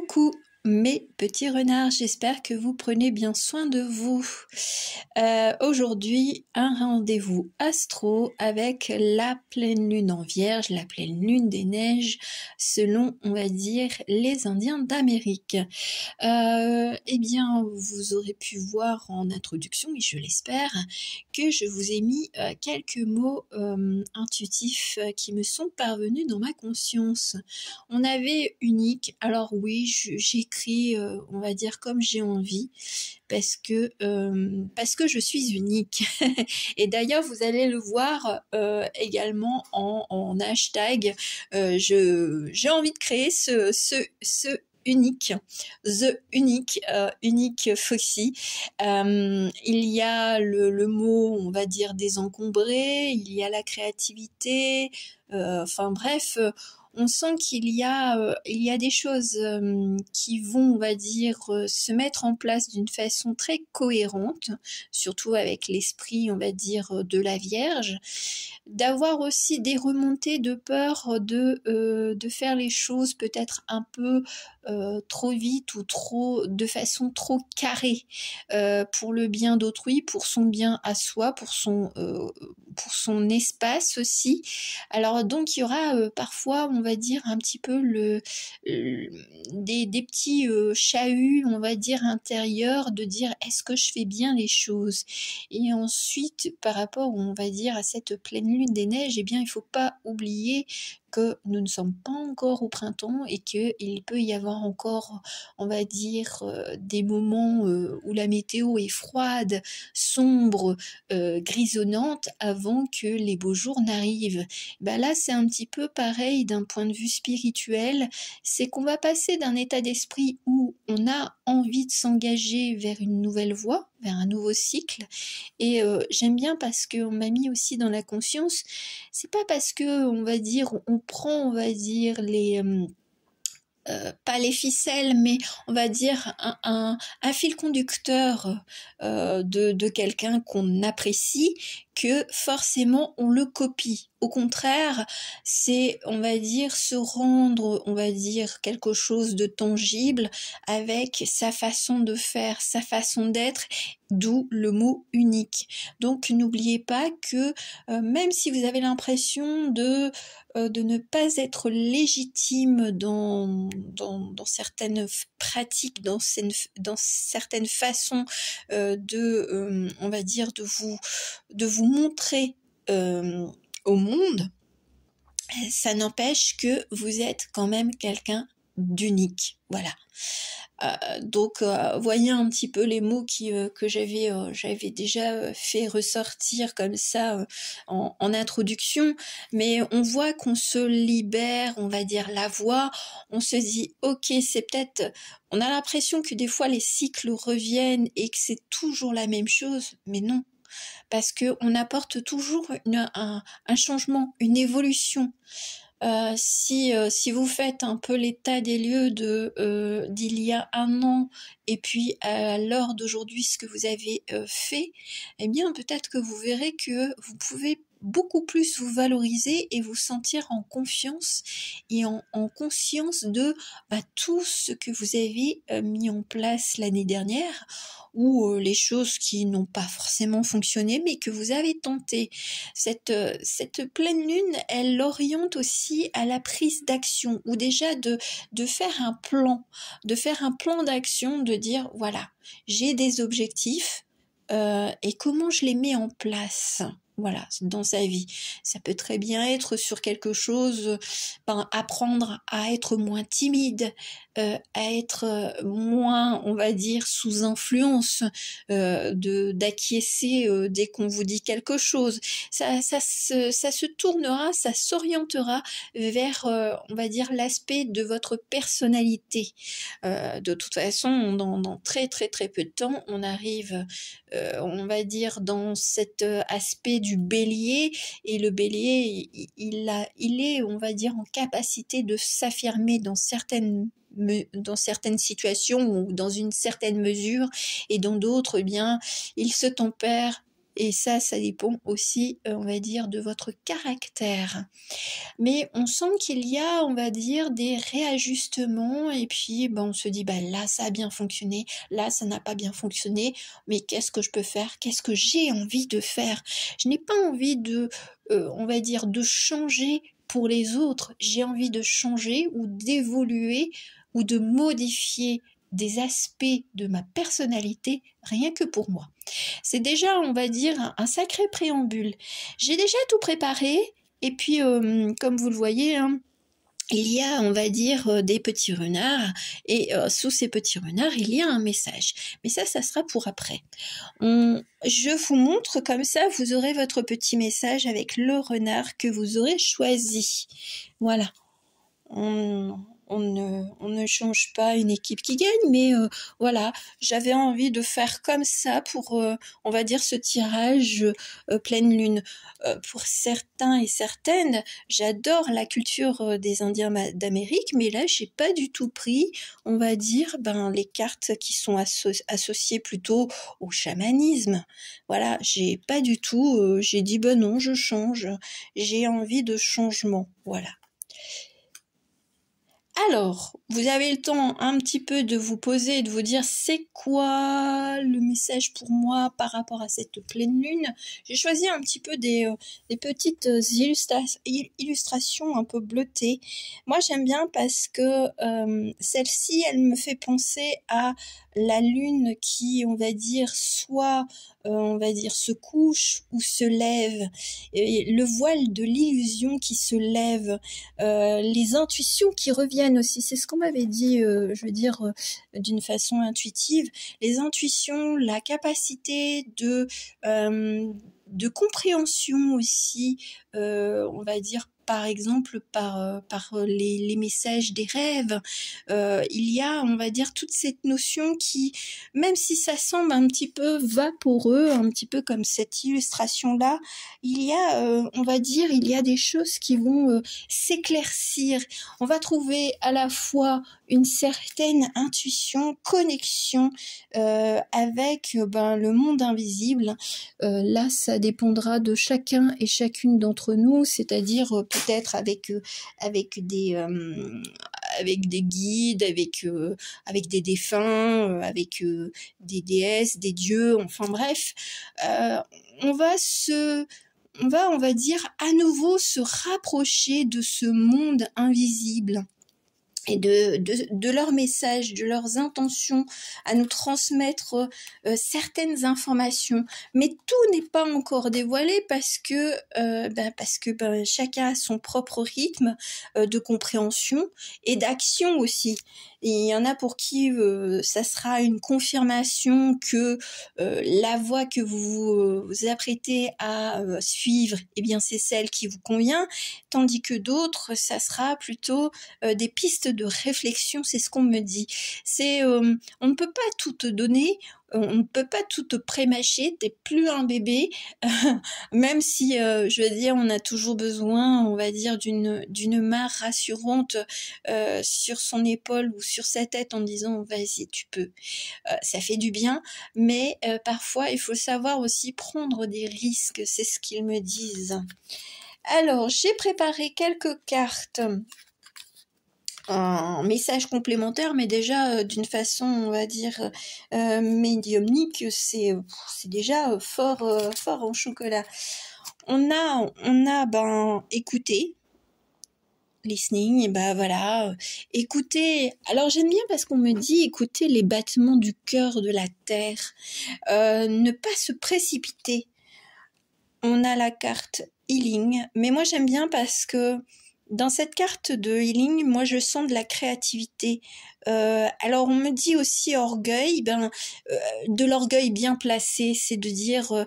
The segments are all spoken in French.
Coucou mes petits renards, j'espère que vous prenez bien soin de vous. Aujourd'hui, un rendez-vous astro avec la pleine lune en Vierge, la pleine lune des neiges, selon, on va dire, les Indiens d'Amérique. Eh bien, vous aurez pu voir en introduction, et je l'espère, que je vous ai mis quelques mots intuitifs qui me sont parvenus dans ma conscience. On avait unique, alors oui, j'écris, on va dire, comme j'ai envie, parce que je suis unique. Et d'ailleurs, vous allez le voir également en hashtag. J'ai envie de créer ce unique, the unique, unique Foxy. Il y a le mot, on va dire, désencombré, il y a la créativité, enfin bref, on sent qu'il y a des choses qui vont, on va dire, se mettre en place d'une façon très cohérente, surtout avec l'esprit, on va dire, de la Vierge, d'avoir aussi des remontées de peur de faire les choses peut-être un peu trop vite ou de façon trop carrée pour le bien d'autrui, pour son bien à soi, pour son espace aussi. Alors donc il y aura parfois, on va dire, un petit peu des petits chahuts, on va dire, intérieurs, de dire est-ce que je fais bien les choses. Et ensuite, par rapport, on va dire, à cette pleine lune des neiges, eh bien il ne faut pas oublier que nous ne sommes pas encore au printemps et qu'il peut y avoir encore, on va dire, des moments où la météo est froide, sombre, grisonnante avant que les beaux jours n'arrivent. Ben là, c'est un petit peu pareil d'un point de vue spirituel, c'est qu'on va passer d'un état d'esprit où on a envie de s'engager vers une nouvelle voie, vers un nouveau cycle. Et j'aime bien parce qu'on m'a mis aussi dans la conscience, c'est pas parce que, on va dire, on prend, on va dire, pas les ficelles, mais on va dire un fil conducteur de quelqu'un qu'on apprécie, que forcément on le copie. Au contraire, c'est, on va dire, se rendre, on va dire, quelque chose de tangible avec sa façon de faire, sa façon d'être, d'où le mot unique. Donc n'oubliez pas que même si vous avez l'impression de ne pas être légitime dans certaines pratiques, dans certaines façons on va dire, de vous montrer au monde, ça n'empêche que vous êtes quand même quelqu'un d'unique. Voilà. Donc voyez un petit peu les mots que j'avais déjà fait ressortir comme ça en introduction, mais on voit qu'on se libère, on va dire, la voix, on se dit ok, c'est peut-être, on a l'impression que des fois les cycles reviennent et que c'est toujours la même chose, mais non, parce qu'on apporte toujours un changement, une évolution. Si vous faites un peu l'état des lieux d'il y a un an et puis à l'heure d'aujourd'hui ce que vous avez fait, eh bien peut-être que vous verrez que vous pouvez beaucoup plus vous valoriser et vous sentir en confiance et en conscience de tout ce que vous avez mis en place l'année dernière, ou les choses qui n'ont pas forcément fonctionné mais que vous avez tenté. Cette pleine lune, elle l'oriente aussi à la prise d'action, ou déjà de faire un plan, d'action, de dire voilà, j'ai des objectifs et comment je les mets en place. Voilà, dans sa vie. Ça peut très bien être sur quelque chose, apprendre à être moins timide, à être moins, on va dire, sous influence, d'acquiescer dès qu'on vous dit quelque chose. Ça se tournera, ça s'orientera vers, on va dire, l'aspect de votre personnalité. De toute façon, dans très très très peu de temps, on arrive, on va dire, dans cet aspect du bélier, et le bélier, il est, on va dire, en capacité de s'affirmer dans certaines situations ou dans une certaine mesure, et dans d'autres, eh bien, il se tempère et ça dépend aussi, on va dire, de votre caractère. Mais on sent qu'il y a, on va dire, des réajustements et puis on se dit bah là ça a bien fonctionné, là ça n'a pas bien fonctionné, mais qu'est-ce que je peux faire? Qu'est-ce que j'ai envie de faire? Je n'ai pas envie de, on va dire, de changer pour les autres. J'ai envie de changer ou d'évoluer ou de modifier des aspects de ma personnalité rien que pour moi. C'est déjà, on va dire, un sacré préambule. J'ai déjà tout préparé. Et puis, comme vous le voyez, hein, il y a, on va dire, des petits renards, et sous ces petits renards, il y a un message. Mais ça sera pour après. Je vous montre, comme ça, vous aurez votre petit message avec le renard que vous aurez choisi. Voilà. On ne change pas une équipe qui gagne, mais voilà, j'avais envie de faire comme ça pour, on va dire, ce tirage pleine lune. Pour certains et certaines, j'adore la culture des Indiens d'Amérique, mais là, j'ai pas du tout pris, on va dire, les cartes qui sont associées plutôt au chamanisme. Voilà, j'ai pas du tout, j'ai dit, non, je change, j'ai envie de changement, voilà. Alors, vous avez le temps un petit peu de vous poser et de vous dire c'est quoi le message pour moi par rapport à cette pleine lune. J'ai choisi un petit peu des petites illustrations un peu bleutées. Moi, j'aime bien parce que celle-ci, elle me fait penser à la lune qui, on va dire, soit, on va dire, se couche ou se lève. Et le voile de l'illusion qui se lève, les intuitions qui reviennent aussi, c'est ce qu'on m'avait dit, je veux dire, d'une façon intuitive, les intuitions, la capacité de compréhension aussi, on va dire par exemple par les messages des rêves, il y a, on va dire, toute cette notion qui, même si ça semble un petit peu vaporeux, un petit peu comme cette illustration-là, il y a, on va dire, il y a des choses qui vont s'éclaircir. On va trouver à la fois une certaine intuition, connexion avec le monde invisible. Là, ça dépendra de chacun et chacune d'entre nous, c'est-à-dire peut-être avec des guides, avec des défunts, avec des déesses, des dieux, enfin bref, on va dire, à nouveau se rapprocher de ce monde invisible et de leurs messages, de leurs intentions à nous transmettre certaines informations. Mais tout n'est pas encore dévoilé parce que chacun a son propre rythme de compréhension et d'action aussi. Et il y en a pour qui ça sera une confirmation que la voie que vous vous apprêtez à suivre, eh bien c'est celle qui vous convient, tandis que d'autres, ça sera plutôt des pistes de réflexion, c'est ce qu'on me dit. C'est on ne peut pas tout te donner, on ne peut pas tout te prémâcher, t'es plus un bébé, même si, je veux dire, on a toujours besoin, on va dire, d'une main rassurante sur son épaule ou sur sa tête en disant vas-y, tu peux. Ça fait du bien, mais parfois il faut savoir aussi prendre des risques, c'est ce qu'ils me disent. Alors, j'ai préparé quelques cartes en message complémentaire, mais déjà d'une façon, on va dire, médiumnique, c'est déjà fort en chocolat. On a écouté, listening, et voilà, écouter. Alors j'aime bien parce qu'on me dit écouter les battements du cœur de la terre, ne pas se précipiter. On a la carte healing, mais moi j'aime bien parce que dans cette carte de healing, moi je sens de la créativité. Alors on me dit aussi orgueil, de l'orgueil bien placé, c'est de dire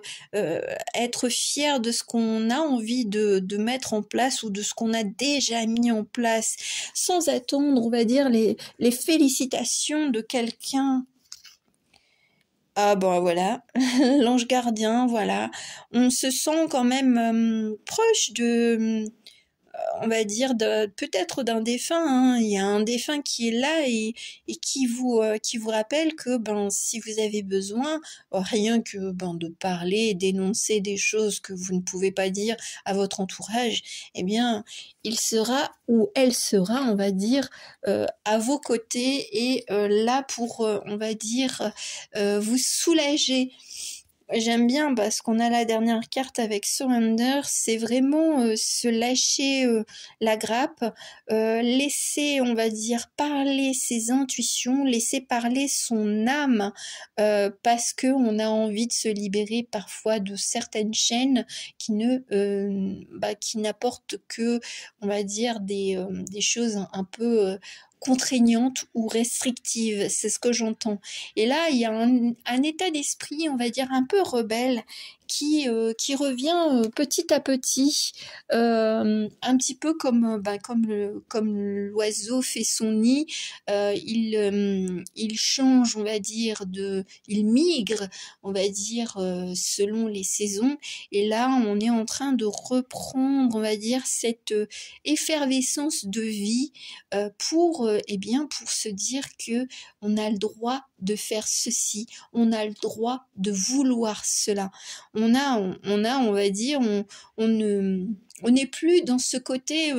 être fier de ce qu'on a envie de mettre en place ou de ce qu'on a déjà mis en place, sans attendre, on va dire, les félicitations de quelqu'un. Ah voilà, l'ange gardien, voilà. On se sent quand même proche de on va dire peut-être d'un défunt, hein. Il y a un défunt qui est là et qui vous rappelle que ben si vous avez besoin, rien que ben de parler, d'énoncer des choses que vous ne pouvez pas dire à votre entourage, eh bien il sera ou elle sera, on va dire, à vos côtés et là pour, on va dire, vous soulager. J'aime bien parce qu'on a la dernière carte avec Surrender, c'est vraiment se lâcher la grappe, laisser, on va dire, parler ses intuitions, laisser parler son âme, parce que on a envie de se libérer parfois de certaines chaînes qui qui n'apportent que, on va dire, des choses un peu contraignantes ou restrictives, c'est ce que j'entends. Et là, il y a un état d'esprit, on va dire, un peu rebelle qui revient petit à petit, un petit peu comme l'oiseau fait son nid, il change, on va dire, il migre, on va dire, selon les saisons. Et là, on est en train de reprendre, on va dire, cette effervescence de vie pour se dire que on a le droit de faire ceci, on a le droit de vouloir cela. On va dire, on n'est plus dans ce côté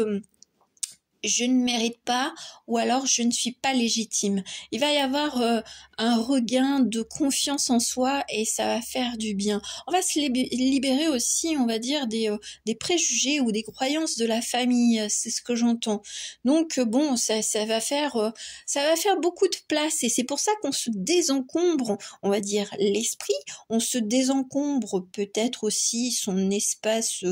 je ne mérite pas ou alors je ne suis pas légitime. Il va y avoir un regain de confiance en soi et ça va faire du bien. On va se libérer aussi, on va dire, des préjugés ou des croyances de la famille, c'est ce que j'entends. Donc bon, ça va faire beaucoup de place et c'est pour ça qu'on se désencombre, on va dire, l'esprit, on se désencombre peut-être aussi son espace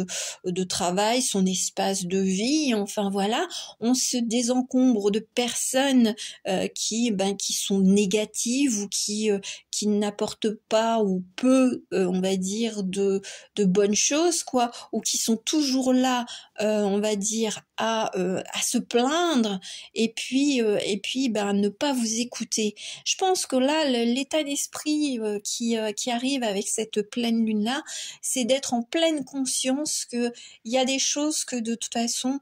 de travail, son espace de vie, enfin voilà, on se désencombre de personnes qui sont négatives ou qui n'apportent pas ou peu, on va dire, de bonnes choses, quoi, ou qui sont toujours là, on va dire, à se plaindre et puis ne pas vous écouter. Je pense que là, l'état d'esprit qui arrive avec cette pleine lune-là, c'est d'être en pleine conscience que il y a des choses que de toute façon,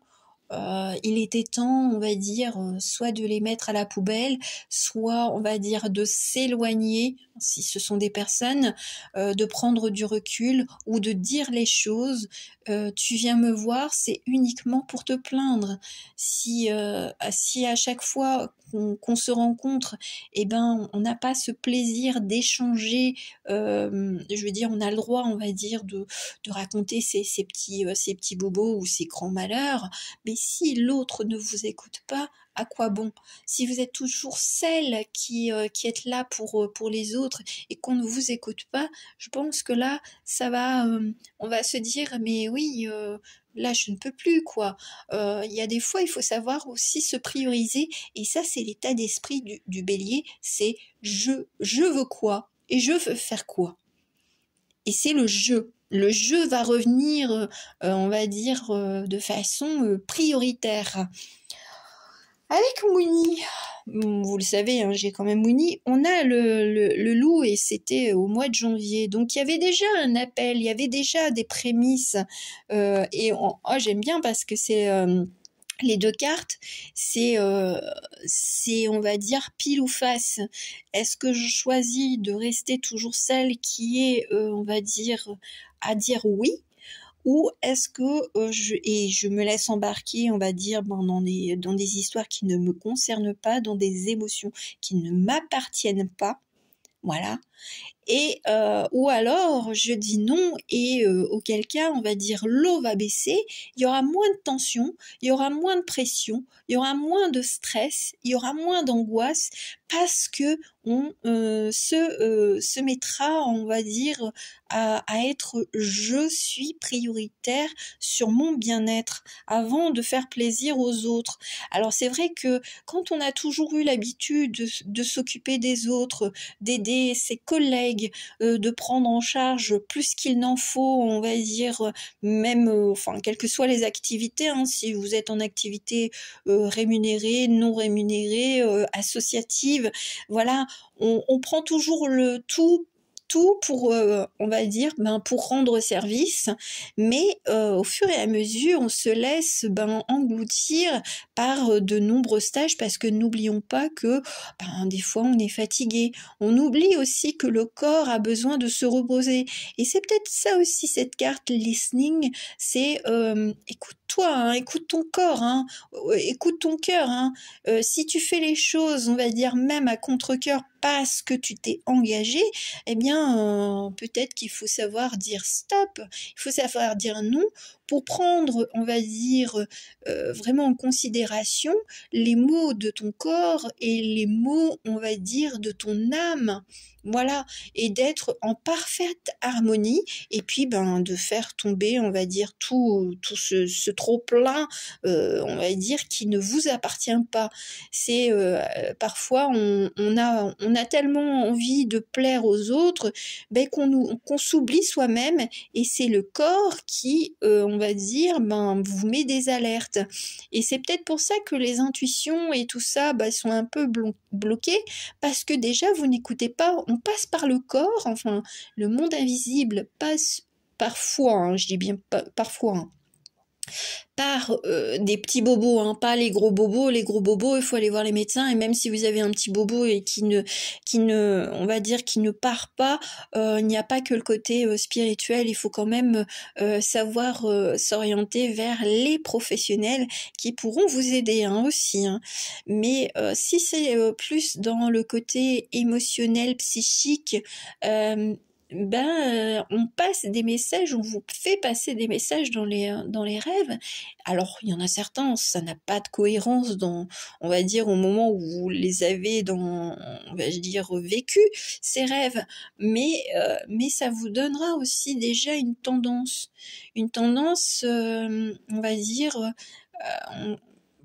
il était temps, on va dire, soit de les mettre à la poubelle, soit, on va dire, de s'éloigner, si ce sont des personnes, de prendre du recul ou de dire les choses. Tu viens me voir, c'est uniquement pour te plaindre. Si à chaque fois qu'on se rencontre, eh ben, on n'a pas ce plaisir d'échanger, je veux dire, on a le droit, on va dire, de raconter ses petits bobos ou ses grands malheurs, mais si l'autre ne vous écoute pas, à quoi bon? Si vous êtes toujours celle qui est là pour les autres et qu'on ne vous écoute pas, je pense que là, on va se dire, mais oui, là, je ne peux plus, quoi. Il y a des fois, il faut savoir aussi se prioriser, et ça, c'est l'état d'esprit du bélier, c'est je veux quoi et je veux faire quoi. Et c'est le jeu. Le jeu va revenir, on va dire, de façon prioritaire. Avec Mouni, vous le savez, hein, j'ai quand même Mouni, on a le loup et c'était au mois de janvier. Donc il y avait déjà un appel, il y avait déjà des prémices. J'aime bien parce que c'est... les deux cartes, c'est, on va dire, pile ou face. Est-ce que je choisis de rester toujours celle qui est, on va dire, à dire oui, ou est-ce que je me laisse embarquer, on va dire, dans des histoires qui ne me concernent pas, dans des émotions qui ne m'appartiennent pas, voilà. Et ou alors je dis non et auquel cas on va dire l'eau va baisser, il y aura moins de tension, il y aura moins de pression, il y aura moins de stress, il y aura moins d'angoisse parce que on se mettra, on va dire, à être je suis prioritaire sur mon bien-être avant de faire plaisir aux autres. Alors c'est vrai que quand on a toujours eu l'habitude de s'occuper des autres, d'aider ses collègues, de prendre en charge plus qu'il n'en faut, on va dire, même, quelles que soient les activités, hein, si vous êtes en activité rémunérée, non rémunérée, associative, voilà, on prend toujours le tout tout pour, on va dire, pour rendre service, mais au fur et à mesure, on se laisse engloutir par de nombreuses tâches parce que n'oublions pas que des fois on est fatigué. On oublie aussi que le corps a besoin de se reposer. Et c'est peut-être ça aussi cette carte listening, c'est écoute-toi, hein, écoute ton corps, hein, écoute ton cœur. Hein. Si tu fais les choses, on va dire même à contre-cœur parce que tu t'es engagé, eh bien peut-être qu'il faut savoir dire stop, il faut savoir dire non pour prendre, on va dire, vraiment en considération les mots de ton corps et les mots, on va dire, de ton âme. Voilà, et d'être en parfaite harmonie, et puis de faire tomber, on va dire, tout ce trop-plein, on va dire, qui ne vous appartient pas. C'est parfois, on a tellement envie de plaire aux autres qu'on s'oublie soi-même, et c'est le corps qui, on va dire, vous met des alertes. Et c'est peut-être pour ça que les intuitions et tout ça sont un peu bloquées, parce que déjà, vous n'écoutez pas, on passe par le corps, enfin, le monde invisible passe parfois, hein, je dis bien parfois, hein, par des petits bobos, hein, pas les gros bobos. Les gros bobos, il faut aller voir les médecins, et même si vous avez un petit bobo et qui ne, on va dire, qui ne part pas, il n'y a pas que le côté spirituel, il faut quand même savoir s'orienter vers les professionnels qui pourront vous aider aussi. Hein. Mais si c'est plus dans le côté émotionnel, psychique, on passe des messages, on vous fait passer des messages dans les rêves. Alors, il y en a certains, ça n'a pas de cohérence on va dire, au moment où vous les avez on va dire, vécu, ces rêves. Mais ça vous donnera aussi déjà une tendance, on va dire,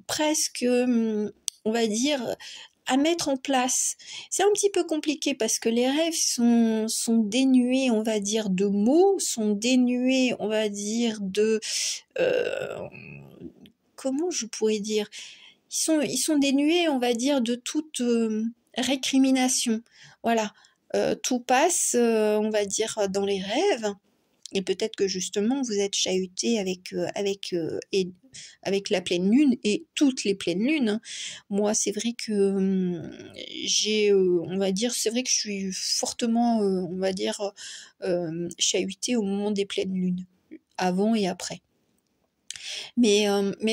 presque, on va dire, à mettre en place. C'est un petit peu compliqué parce que les rêves sont dénués, on va dire, de mots, sont dénués, on va dire, comment je pourrais dire, ils sont dénués, on va dire, de toute récrimination. Voilà, tout passe, on va dire, dans les rêves. Et peut-être que justement vous êtes chahuté avec la pleine lune et toutes les pleines lunes. Hein. Moi, c'est vrai que on va dire, c'est vrai que je suis fortement, on va dire, chahutée au moment des pleines lunes, avant et après. Mais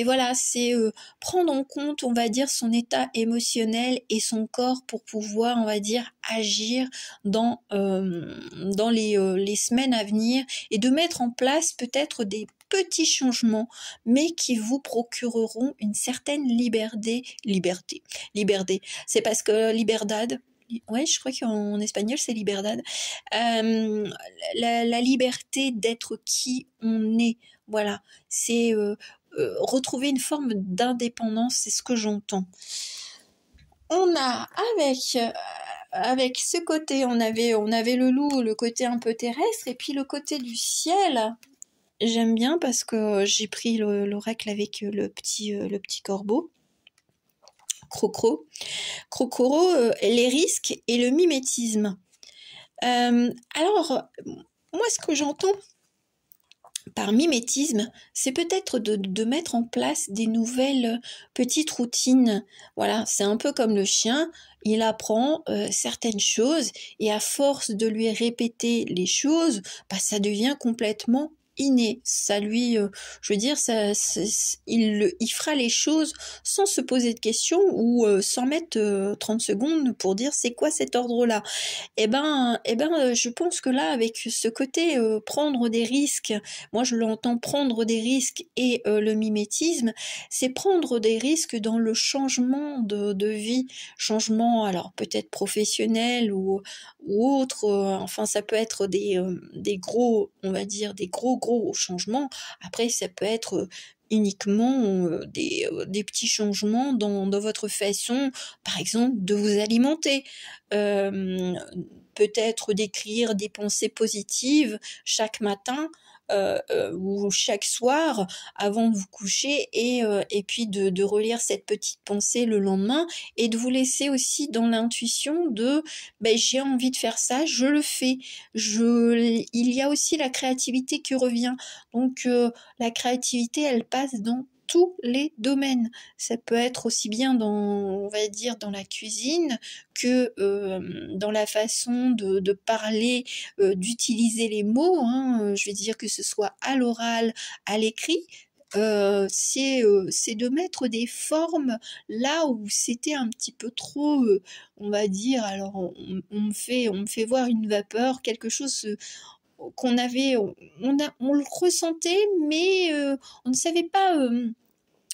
voilà, c'est prendre en compte, on va dire, son état émotionnel et son corps pour pouvoir, on va dire, agir dans les semaines à venir, et de mettre en place peut-être des petits changements, mais qui vous procureront une certaine liberté. C'est parce que liberdad, ouais, je crois qu'en espagnol c'est liberdad, la liberté d'être qui on est. Voilà, c'est retrouver une forme d'indépendance, c'est ce que j'entends. On a avec ce côté, on avait le loup, le côté un peu terrestre, et puis le côté du ciel. J'aime bien parce que j'ai pris l'oracle avec le petit corbeau. Crocoro, les risques et le mimétisme. Alors, moi, ce que j'entends par mimétisme, c'est peut-être de mettre en place des nouvelles petites routines. Voilà, c'est un peu comme le chien, il apprend certaines choses, et à force de lui répéter les choses, ça devient complètement inné. Ça lui, je veux dire, il fera les choses sans se poser de questions, ou sans mettre 30 secondes pour dire c'est quoi cet ordre-là. Je pense que là, avec ce côté prendre des risques, moi je l'entends prendre des risques, et le mimétisme, c'est prendre des risques dans le changement de vie, changement alors peut-être professionnel ou autre, enfin ça peut être des gros, on va dire, des gros changements. Après ça peut être uniquement des petits changements dans votre façon, par exemple, de vous alimenter. Peut-être d'écrire des pensées positives chaque matin, ou chaque soir avant de vous coucher, et puis de relire cette petite pensée le lendemain, et de vous laisser aussi dans l'intuition de ben, j'ai envie de faire ça, je le fais. Il y a aussi la créativité qui revient. Donc la créativité, elle passe dans tous les domaines. Ça peut être aussi bien dans, on va dire, dans la cuisine que dans la façon de parler, d'utiliser les mots, hein, je veux dire que ce soit à l'oral, à l'écrit. C'est de mettre des formes là où c'était un petit peu trop, on va dire, alors on me fait voir une vapeur, quelque chose qu'on avait, on le ressentait, mais on ne savait pas,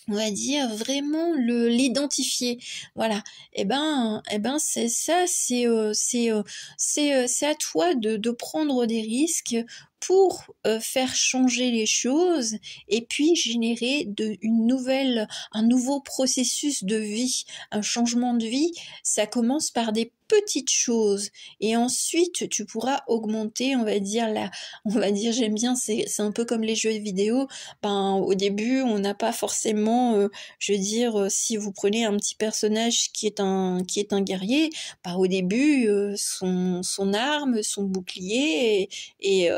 on va dire vraiment l'identifier, voilà. Et ben c'est ça, c'est à toi de prendre des risques pour faire changer les choses, et puis générer un nouveau processus de vie, un changement de vie. Ça commence par des petites choses, et ensuite tu pourras augmenter, on va dire, j'aime bien, c'est un peu comme les jeux vidéo. Ben, au début, on n'a pas forcément, je veux dire, si vous prenez un petit personnage qui est un guerrier, ben, au début, son arme, son bouclier et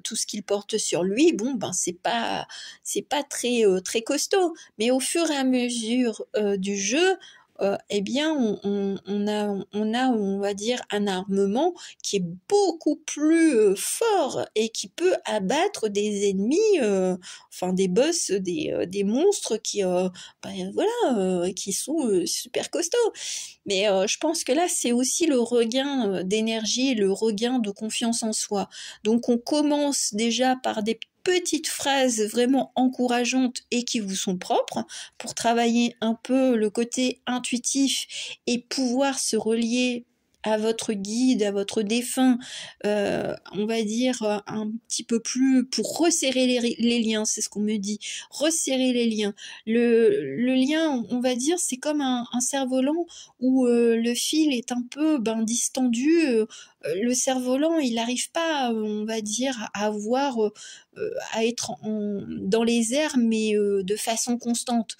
tout ce qu'il porte sur lui, bon, ben, c'est pas très, très costaud. Mais au fur et à mesure du jeu, eh bien, on va dire, un armement qui est beaucoup plus fort et qui peut abattre des ennemis, enfin des boss, des monstres qui, ben, voilà, qui sont super costauds. Mais je pense que là, c'est aussi le regain d'énergie, le regain de confiance en soi. Donc on commence déjà par des petites phrases vraiment encourageantes et qui vous sont propres, pour travailler un peu le côté intuitif et pouvoir se relier à votre guide, à votre défunt, on va dire un petit peu plus, pour resserrer les liens, c'est ce qu'on me dit, resserrer les liens. Le lien, on va dire, c'est comme un cerf-volant où le fil est un peu distendu. Le cerf-volant, il n'arrive pas, on va dire, à être dans les airs, mais de façon constante.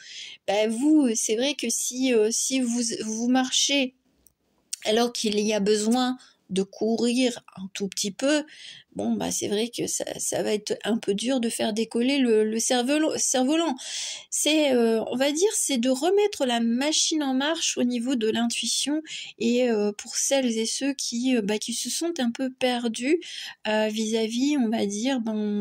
Ben, vous, c'est vrai que si vous marchez alors qu'il y a besoin de courir un tout petit peu, bon, bah, c'est vrai que ça va être un peu dur de faire décoller le cerf-volant. C'est, on va dire, c'est de remettre la machine en marche au niveau de l'intuition, et pour celles et ceux qui se sentent un peu perdus vis-à-vis, on va dire,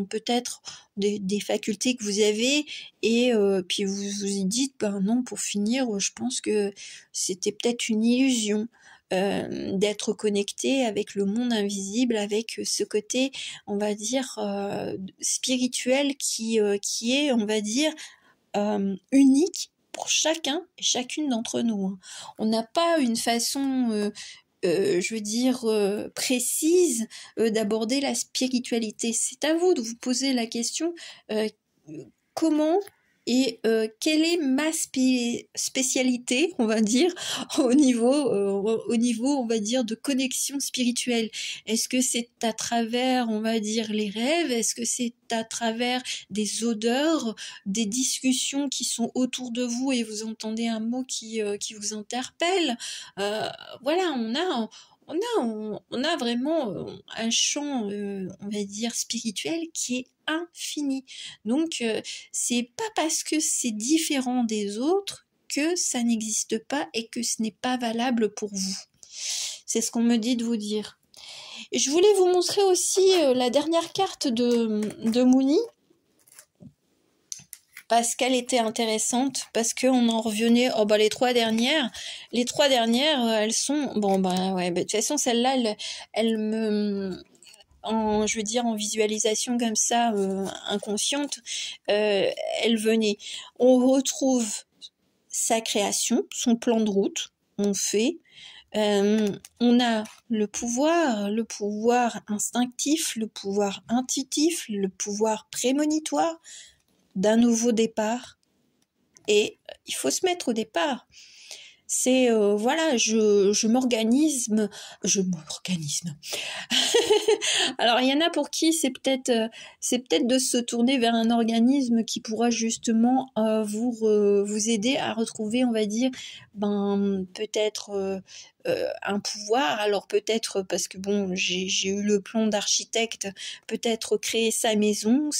peut-être des facultés que vous avez, et puis vous vous dites, non, pour finir, je pense que c'était peut-être une illusion. D'être connecté avec le monde invisible, avec ce côté, on va dire, spirituel qui est, on va dire, unique pour chacun et chacune d'entre nous, hein. On n'a pas une façon, je veux dire, précise d'aborder la spiritualité. C'est à vous de vous poser la question, comment et quelle est ma spécialité, on va dire, au niveau, on va dire, de connexion spirituelle. Est-ce que c'est à travers, on va dire, les rêves? Est-ce que c'est à travers des odeurs, des discussions qui sont autour de vous et vous entendez un mot qui vous interpelle? Voilà, on a vraiment un champ, on va dire, spirituel qui est infini. Donc, c'est pas parce que c'est différent des autres que ça n'existe pas et que ce n'est pas valable pour vous. C'est ce qu'on me dit de vous dire. Et je voulais vous montrer aussi la dernière carte de Mooni, parce qu'elle était intéressante, parce qu'on en revenait, les trois dernières, elles sont, de toute façon, celle-là, elle me, je veux dire, en visualisation comme ça, inconsciente, elle venait. On retrouve sa création, son plan de route, on fait. On a le pouvoir instinctif, le pouvoir intuitif, le pouvoir prémonitoire d'un nouveau départ. Et il faut se mettre au départ. C'est voilà, je m'organise. Alors, il y en a pour qui c'est peut-être de se tourner vers un organisme qui pourra justement vous aider à retrouver, on va dire, peut-être un pouvoir. Alors peut-être parce que bon, j'ai eu le plan d'architecte, peut-être créer sa maison,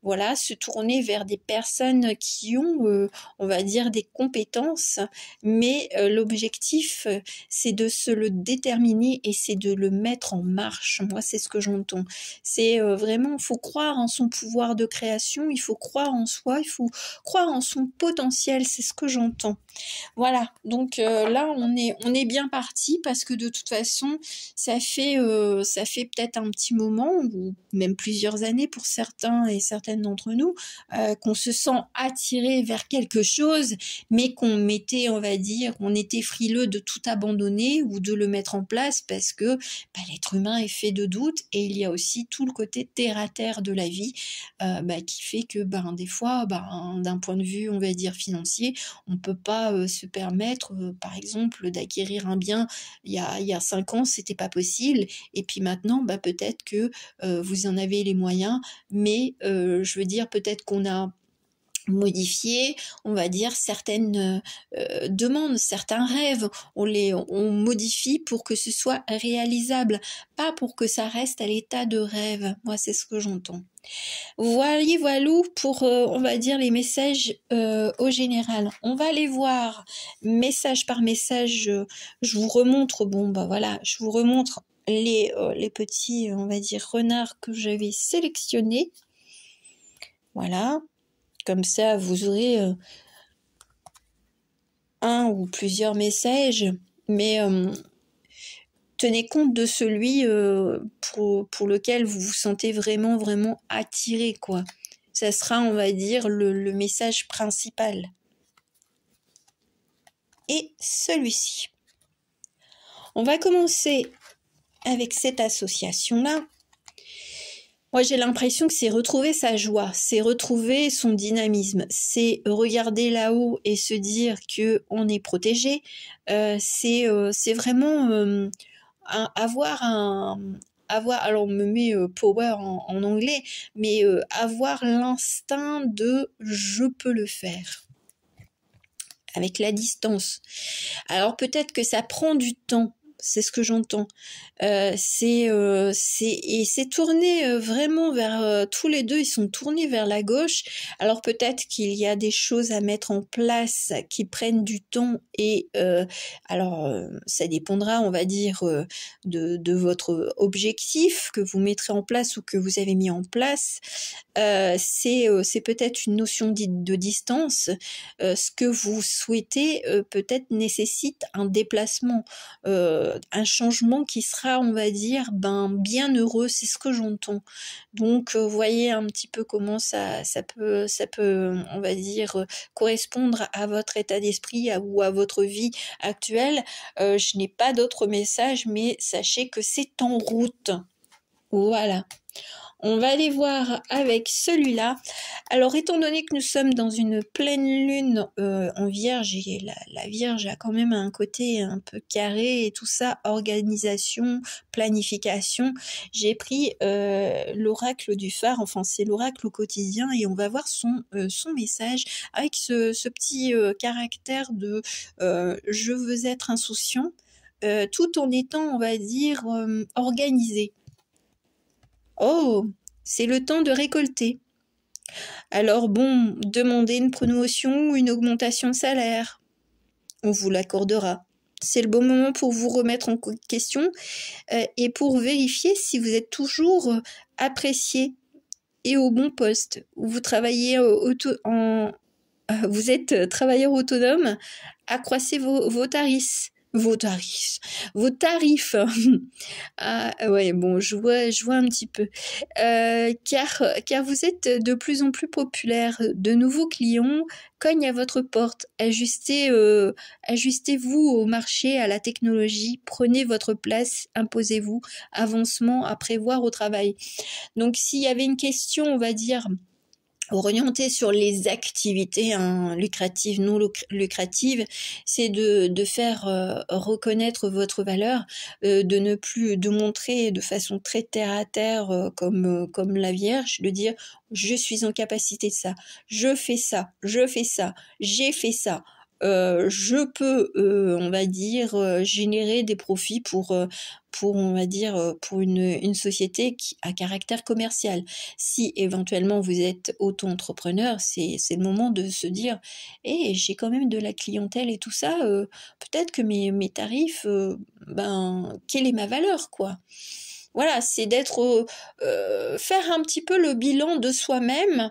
voilà, se tourner vers des personnes qui ont, on va dire, des compétences, mais l'objectif, c'est de se le déterminer et c'est de le mettre en marche. Moi, c'est ce que j'entends. C'est vraiment, il faut croire en son pouvoir de création, il faut croire en soi, il faut croire en son potentiel, c'est ce que j'entends. Voilà, donc là, on est bien parti parce que de toute façon, ça fait peut-être un petit moment, ou même plusieurs années pour certains et certaines d'entre nous, qu'on se sent attiré vers quelque chose, mais qu'on mettait, on va dire, on était frileux de tout abandonner ou de le mettre en place parce que l'être humain est fait de doutes et il y a aussi tout le côté terre-à-terre de la vie qui fait que des fois, d'un point de vue, on va dire, financier, on peut pas se permettre, par exemple, d'acquérir un bien il y a 5 ans, c'était pas possible. Et puis maintenant, peut-être que vous en avez les moyens, mais je veux dire, peut-être qu'on a modifié, on va dire, certaines demandes, certains rêves, on modifie pour que ce soit réalisable, pas pour que ça reste à l'état de rêve. Moi, c'est ce que j'entends. Voilà pour, on va dire, les messages au général. On va aller voir message par message. Je vous remontre, voilà, je vous remontre les petits, on va dire, renards que j'avais sélectionnés. Voilà. Comme ça, vous aurez un ou plusieurs messages, mais tenez compte de celui pour lequel vous vous sentez vraiment, vraiment attiré, quoi. Ça sera, on va dire, le message principal. Et celui-ci. On va commencer avec cette association-là. Moi, j'ai l'impression que c'est retrouver sa joie, c'est retrouver son dynamisme, c'est regarder là-haut et se dire que on est protégé. C'est vraiment avoir alors on me met power en anglais, mais avoir l'instinct de je peux le faire avec la distance. Alors peut-être que ça prend du temps. C'est ce que j'entends. C'est tourné vraiment vers tous les deux. Ils sont tournés vers la gauche. Alors peut-être qu'il y a des choses à mettre en place qui prennent du temps et ça dépendra, on va dire, de votre objectif que vous mettrez en place ou que vous avez mis en place. C'est peut-être une notion de distance. Ce que vous souhaitez peut-être nécessite un déplacement. Un changement qui sera, on va dire, bien heureux, c'est ce que j'entends. Donc, voyez un petit peu comment ça peut, on va dire, correspondre à votre état d'esprit ou à votre vie actuelle. Je n'ai pas d'autres messages, mais sachez que c'est en route. Voilà. On va aller voir avec celui-là. Alors, étant donné que nous sommes dans une pleine lune en Vierge, et la Vierge a quand même un côté un peu carré et tout ça, organisation, planification, j'ai pris l'oracle du phare, enfin c'est l'oracle au quotidien, et on va voir son message avec ce petit caractère de je veux être insouciant, tout en étant, on va dire, organisé. Oh, c'est le temps de récolter. Alors bon, demandez une promotion ou une augmentation de salaire. On vous l'accordera. C'est le bon moment pour vous remettre en question et pour vérifier si vous êtes toujours apprécié et au bon poste. Vous travaillez vous êtes travailleur autonome, accroissez vos tarifs. Vos tarifs. Ah ouais, bon, je vois un petit peu. Car vous êtes de plus en plus populaire. De nouveaux clients cognent à votre porte. Ajustez-vous au marché, à la technologie. Prenez votre place, imposez-vous. Avancement à prévoir au travail. Donc s'il y avait une question, on va dire, orienté sur les activités lucratives, non lucratives, c'est de faire reconnaître votre valeur, de ne plus de montrer de façon très terre à terre comme la Vierge, de dire je suis en capacité de ça, je fais ça, j'ai fait ça. Je peux, on va dire, générer des profits pour on va dire, pour une société à caractère commercial. Si éventuellement vous êtes auto-entrepreneur, c'est le moment de se dire hey, j'ai quand même de la clientèle et tout ça, peut-être que mes tarifs, quelle est ma valeur, quoi. Voilà, c'est d'être faire un petit peu le bilan de soi-même,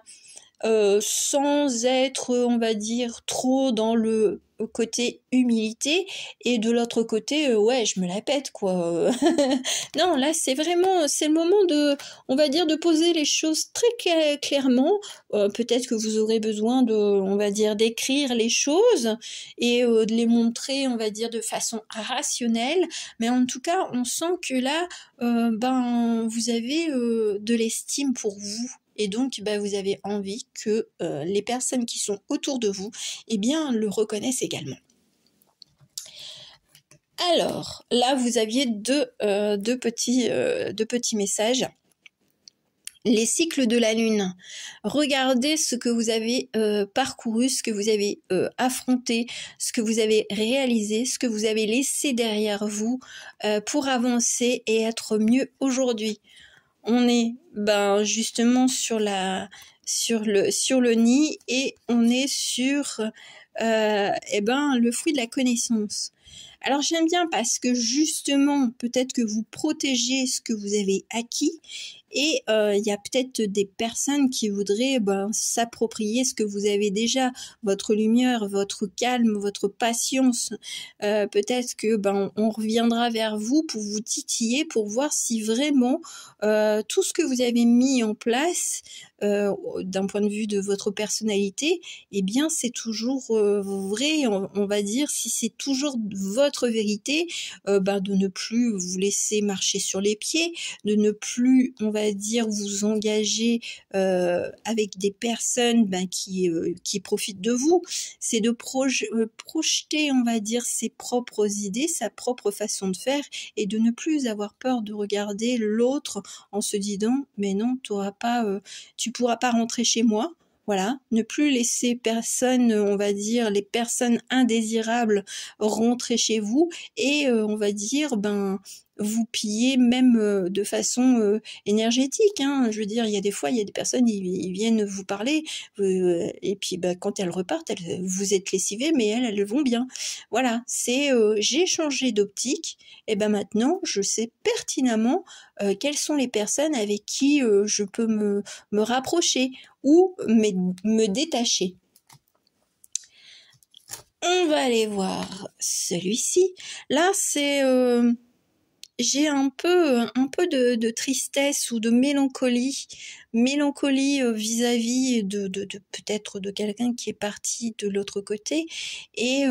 sans être, on va dire, trop dans le côté humilité, et de l'autre côté, ouais, je me la pète, quoi. Non, là, c'est le moment de, on va dire, de poser les choses très clairement. Peut-être que vous aurez besoin on va dire, d'écrire les choses et de les montrer, on va dire, de façon rationnelle. Mais en tout cas, on sent que là, vous avez de l'estime pour vous. Et donc, vous avez envie que les personnes qui sont autour de vous, le reconnaissent également. Alors, là, vous aviez deux petits messages. Les cycles de la Lune. Regardez ce que vous avez parcouru, ce que vous avez affronté, ce que vous avez réalisé, ce que vous avez laissé derrière vous pour avancer et être mieux aujourd'hui. On est justement sur le nid, et on est sur le fruit de la connaissance. Alors j'aime bien parce que justement, peut-être que vous protégez ce que vous avez acquis, et il y a peut-être des personnes qui voudraient s'approprier ce que vous avez déjà, votre lumière, votre calme, votre patience. Peut-être que on reviendra vers vous pour vous titiller, pour voir si vraiment tout ce que vous avez mis en place d'un point de vue de votre personnalité, c'est toujours vrai, on va dire, si c'est toujours votre vérité, de ne plus vous laisser marcher sur les pieds, de ne plus, on va dire, vous engager avec des personnes qui profitent de vous. C'est de projeter, on va dire, ses propres idées, sa propre façon de faire, et de ne plus avoir peur de regarder l'autre en se disant mais non, tu pourras pas rentrer chez moi. Voilà, ne plus laisser personne, on va dire, les personnes indésirables rentrer chez vous, et on va dire, vous piller même de façon énergétique. Hein. Je veux dire, il y a des fois, il y a des personnes, ils viennent vous parler, et puis quand elles repartent, vous êtes lessivés, mais elles vont bien. Voilà, c'est j'ai changé d'optique, et maintenant, je sais pertinemment quelles sont les personnes avec qui je peux me rapprocher ou me détacher. On va aller voir celui-ci. Là, c'est j'ai un peu de tristesse ou de mélancolie vis-à-vis de peut-être de quelqu'un qui est parti de l'autre côté, et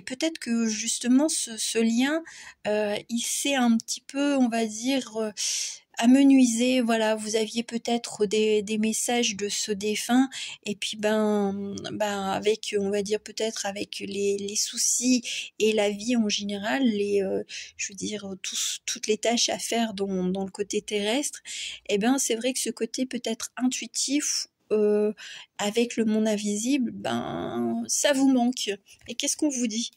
peut-être que justement ce lien il s'est un petit peu, on va dire, amenuisé. Voilà, vous aviez peut-être des messages de ce défunt, et puis avec, on va dire, peut-être avec les soucis et la vie en général, je veux dire, toutes les tâches à faire dans le côté terrestre, c'est vrai que ce côté peut-être intuitif avec le monde invisible, ça vous manque. Et qu'est-ce qu'on vous dit?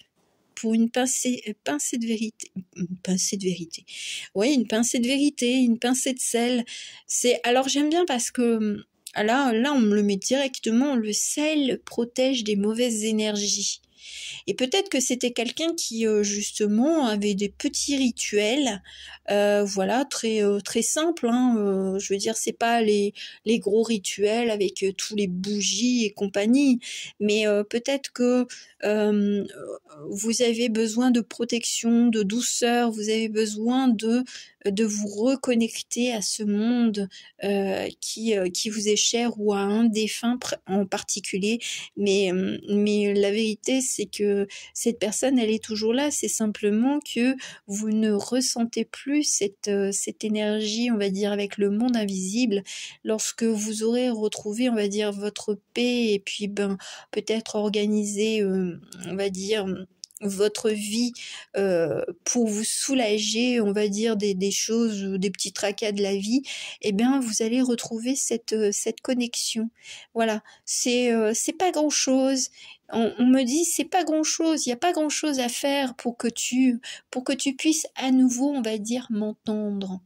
Pour une pincée de vérité. Oui, une pincée de vérité, une pincée de sel. Alors j'aime bien parce que là, on me le met directement, le sel protège des mauvaises énergies. Et peut-être que c'était quelqu'un qui justement avait des petits rituels, voilà, très simples. Hein, je veux dire, c'est pas les gros rituels avec tous les bougies et compagnie, mais peut-être que vous avez besoin de protection, de douceur, vous avez besoin de vous reconnecter à ce monde qui vous est cher, ou à un défunt en particulier. Mais la vérité, c'est que cette personne, elle est toujours là. C'est simplement que vous ne ressentez plus cette énergie, on va dire, avec le monde invisible. Lorsque vous aurez retrouvé, on va dire, votre paix et puis peut-être organiser, on va dire, votre vie pour vous soulager, on va dire, des choses, des petits tracas de la vie, eh bien, vous allez retrouver cette connexion. Voilà, c'est pas grand-chose. On me dit, c'est pas grand-chose, il n'y a pas grand-chose à faire pour que tu puisses à nouveau, on va dire, m'entendre.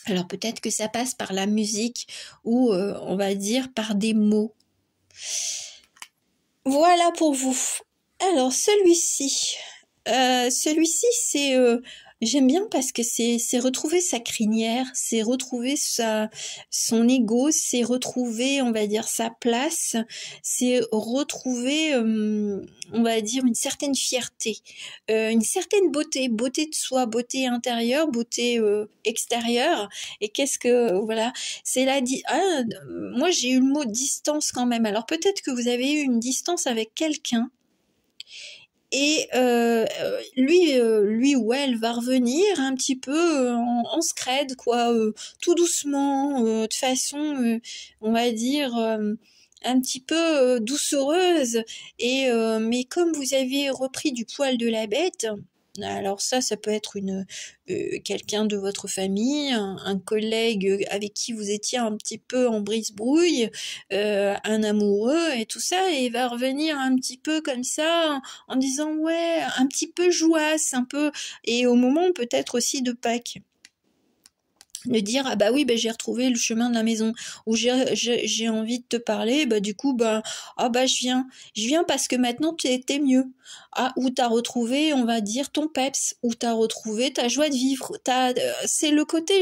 Alors peut-être que ça passe par la musique ou, on va dire, par des mots. Voilà pour vous. Alors celui-ci, c'est j'aime bien parce que c'est retrouver sa crinière, c'est retrouver son ego, c'est retrouver, on va dire, sa place, c'est retrouver, on va dire, une certaine fierté, une certaine beauté de soi, beauté intérieure, beauté extérieure. Et qu'est-ce que voilà, c'est moi j'ai eu le mot distance quand même. Alors peut-être que vous avez eu une distance avec quelqu'un. Et lui ou elle va revenir un petit peu en scred, quoi, tout doucement, de façon, on va dire, un petit peu doucereuse. Et mais comme vous avez repris du poil de la bête, alors ça peut être quelqu'un de votre famille, un collègue avec qui vous étiez un petit peu en brise-brouille, un amoureux et tout ça, et il va revenir un petit peu comme ça, en disant ouais, un petit peu jouasse, un peu, et au moment peut-être aussi de Pâques. De dire ah bah oui, j'ai retrouvé le chemin de la maison, ou j'ai envie de te parler, du coup je viens parce que maintenant t'es mieux. Ah, ou t'as retrouvé, on va dire, ton peps, ou t'as retrouvé ta joie de vivre, c'est le côté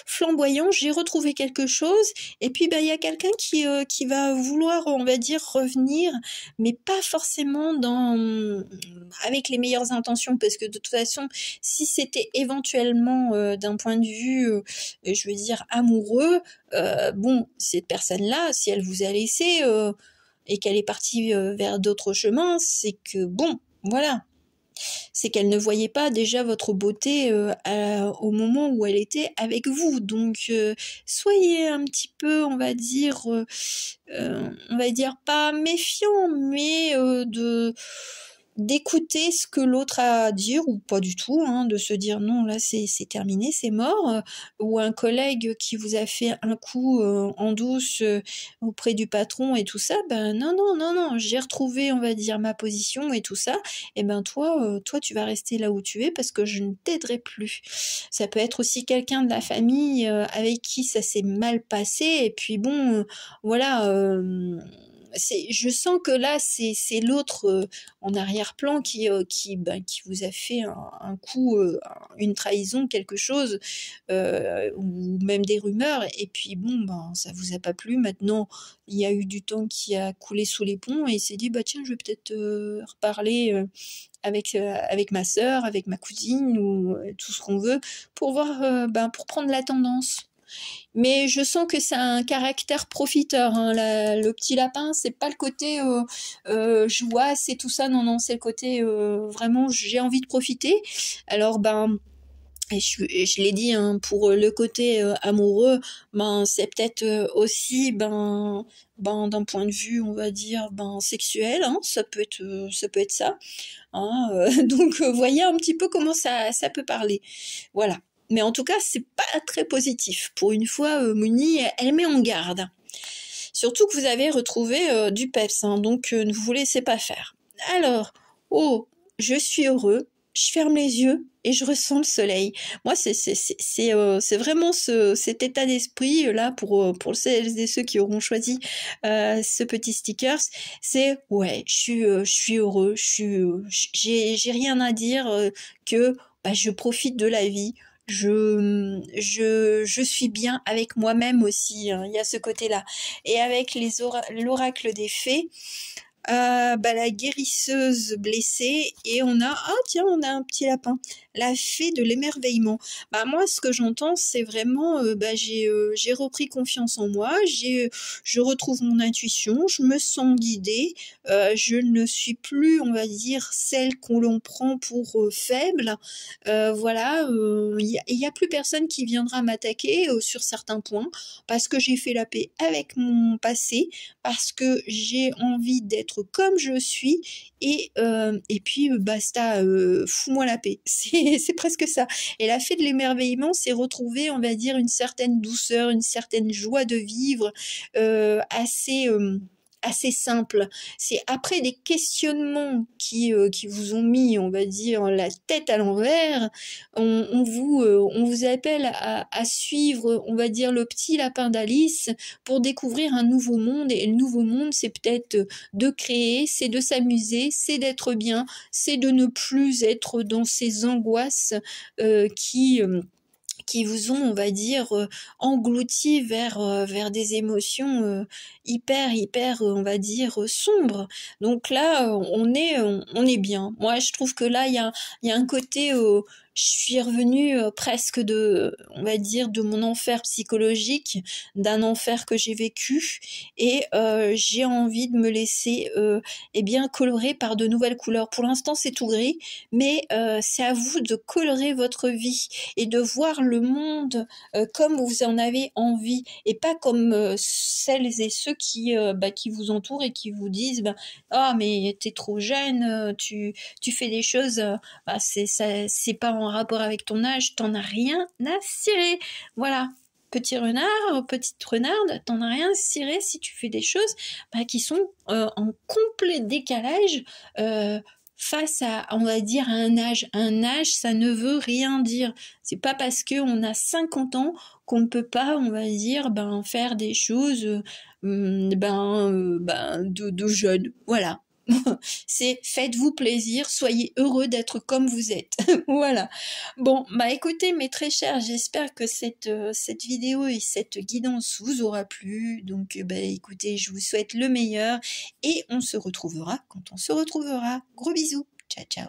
flamboyant, j'ai retrouvé quelque chose, et puis il y a quelqu'un qui va vouloir, on va dire, revenir, mais pas forcément avec les meilleures intentions, parce que de toute façon, si c'était éventuellement d'un point de vue je veux dire amoureux, cette personne-là, si elle vous a laissé et qu'elle est partie vers d'autres chemins, c'est que voilà, c'est qu'elle ne voyait pas déjà votre beauté au moment où elle était avec vous. Donc soyez un petit peu, on va dire pas méfiant, mais d'écouter ce que l'autre a à dire, ou pas du tout, hein, de se dire non, là c'est terminé, c'est mort, ou un collègue qui vous a fait un coup en douce auprès du patron et tout ça, non, j'ai retrouvé, on va dire, ma position et tout ça, et toi tu vas rester là où tu es parce que je ne t'aiderai plus. Ça peut être aussi quelqu'un de la famille avec qui ça s'est mal passé, et puis voilà, je sens que là c'est l'autre en arrière-plan qui vous a fait un coup, une trahison, quelque chose, ou même des rumeurs, et puis ça vous a pas plu. Maintenant il y a eu du temps qui a coulé sous les ponts, et il s'est dit tiens, je vais peut-être reparler avec ma sœur, avec ma cousine, ou tout ce qu'on veut, pour voir, pour prendre la tendance. Mais je sens que c'est un caractère profiteur, hein. Le petit lapin, c'est pas le côté jouasse et tout ça, non, c'est le côté vraiment j'ai envie de profiter. Alors et je l'ai dit, hein, pour le côté amoureux, c'est peut-être aussi d'un point de vue, on va dire, sexuel, hein, ça peut être ça, hein, donc voyez un petit peu comment ça peut parler, voilà. Mais en tout cas, c'est pas très positif. Pour une fois, Mouni, elle met en garde. Surtout que vous avez retrouvé du peps, hein, donc ne vous laissez pas faire. Alors, je suis heureux, je ferme les yeux et je ressens le soleil. Moi, c'est vraiment cet état d'esprit là pour celles et ceux qui auront choisi ce petit sticker. C'est ouais, je suis heureux, j'ai rien à dire que je profite de la vie. Je suis bien avec moi-même aussi, hein, il y a ce côté-là. Et avec l'oracle des fées, la guérisseuse blessée, et on a, ah tiens, on a un petit lapin, la fée de l'émerveillement. Bah moi, ce que j'entends, c'est vraiment, j'ai repris confiance en moi, je retrouve mon intuition, je me sens guidée, je ne suis plus, on va dire, celle qu'on l'on prend pour faible. Voilà, il y a plus personne qui viendra m'attaquer sur certains points, parce que j'ai fait la paix avec mon passé, parce que j'ai envie d'être comme je suis, et puis basta, fous-moi la paix. C'est presque ça. Et la fée de l'émerveillement, c'est retrouver, on va dire, une certaine douceur, une certaine joie de vivre, assez simple. C'est après des questionnements qui vous ont mis, on va dire, la tête à l'envers, on vous appelle à suivre, on va dire, le petit lapin d'Alice pour découvrir un nouveau monde. Et le nouveau monde, c'est peut-être de créer, c'est de s'amuser, c'est d'être bien, c'est de ne plus être dans ces angoisses qui vous ont, on va dire, englouti vers des émotions hyper, on va dire, sombres. Donc là, on est bien. Moi, je trouve que là, il y a un côté, je suis revenue presque on va dire, de mon enfer psychologique, d'un enfer que j'ai vécu, et j'ai envie de me laisser, eh bien, colorer par de nouvelles couleurs. Pour l'instant, c'est tout gris, mais c'est à vous de colorer votre vie et de voir le monde comme vous en avez envie, et pas comme celles et ceux qui vous entourent et qui vous disent ah mais t'es trop jeune, tu fais des choses, c'est pas en rapport avec ton âge, t'en as rien à cirer. Voilà. Petit renard, petite renarde, t'en as rien à cirer si tu fais des choses qui sont en complet décalage face à, on va dire, à un âge. Un âge, ça ne veut rien dire. C'est pas parce qu'on a 50 ans qu'on ne peut pas, on va dire, faire des choses de jeunes. Voilà. C'est faites-vous plaisir, soyez heureux d'être comme vous êtes. Voilà. Bon, écoutez, mes très chers, j'espère que cette vidéo et cette guidance vous aura plu. Donc, écoutez, je vous souhaite le meilleur et on se retrouvera quand on se retrouvera. Gros bisous. Ciao, ciao.